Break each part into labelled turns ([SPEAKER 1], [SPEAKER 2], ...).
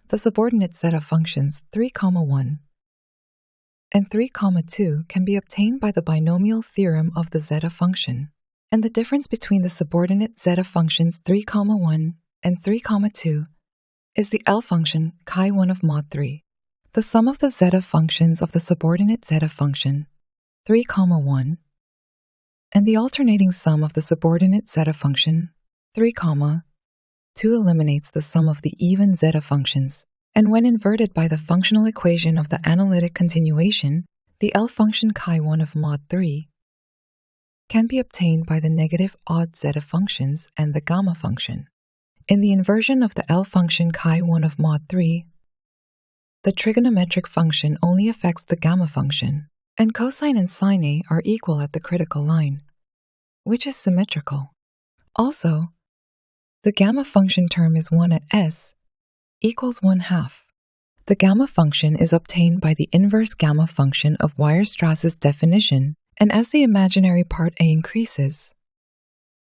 [SPEAKER 1] The subordinate zeta functions 3, 1 and 3, 2 can be obtained by the binomial theorem of the zeta function, and the difference between the subordinate zeta functions 3, 1 and 3, 2 is the L function chi1 of mod 3. The sum of the zeta functions of the subordinate zeta function 3, 1 and the alternating sum of the subordinate zeta function 3, 2 eliminates the sum of the even zeta functions, and when inverted by the functional equation of the analytic continuation, the L function chi1 of mod 3 can be obtained by the negative odd zeta functions and the gamma function. In the inversion of the L function chi1 of mod 3, the trigonometric function only affects the gamma function, and cosine and sine A are equal at the critical line, which is symmetrical. Also, the gamma function term is 1 at S equals 1/2. The gamma function is obtained by the inverse gamma function of Weierstrass's definition, and as the imaginary part A increases,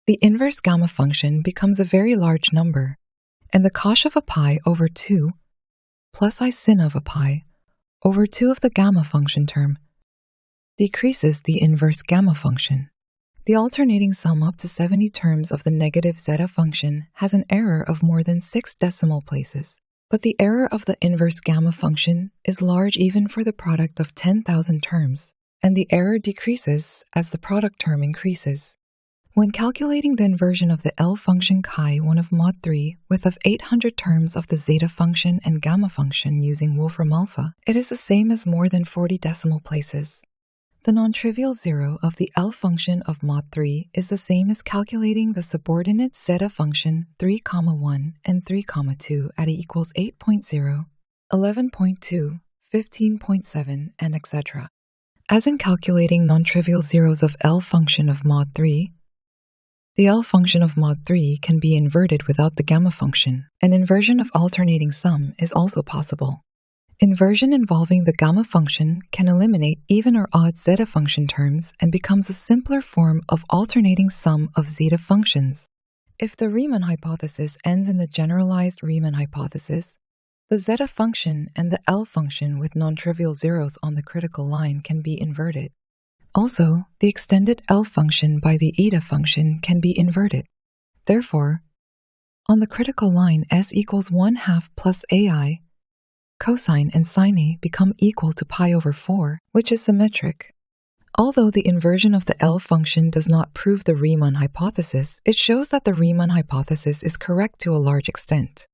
[SPEAKER 1] the inverse gamma function becomes a very large number, and the cosh of a pi over 2 plus I sin of a pi over 2 of the gamma function term decreases the inverse gamma function. The alternating sum up to 70 terms of the negative zeta function has an error of more than 6 decimal places, but the error of the inverse gamma function is large even for the product of 10,000 terms, and the error decreases as the product term increases. When calculating the inversion of the L function chi1 of mod 3 with of 800 terms of the zeta function and gamma function using Wolfram alpha, it is the same as more than 40 decimal places. The non-trivial zero of the L function of mod 3 is the same as calculating the subordinate zeta function 3, 1 and 3, 2 at E equals 8.0, 11.2, 15.7, and etc. As in calculating non-trivial zeros of L function of mod 3, the L function of mod 3 can be inverted without the gamma function. An inversion of alternating sum is also possible. Inversion involving the gamma function can eliminate even or odd zeta function terms and becomes a simpler form of alternating sum of zeta functions. If the Riemann hypothesis ends in the generalized Riemann hypothesis, the zeta function and the L function with non-trivial zeros on the critical line can be inverted. Also, the extended L function by the eta function can be inverted. Therefore, on the critical line S equals 1/2 plus AI, cosine and sine A become equal to pi over 4, which is symmetric. Although the inversion of the L function does not prove the Riemann hypothesis, it shows that the Riemann hypothesis is correct to a large extent.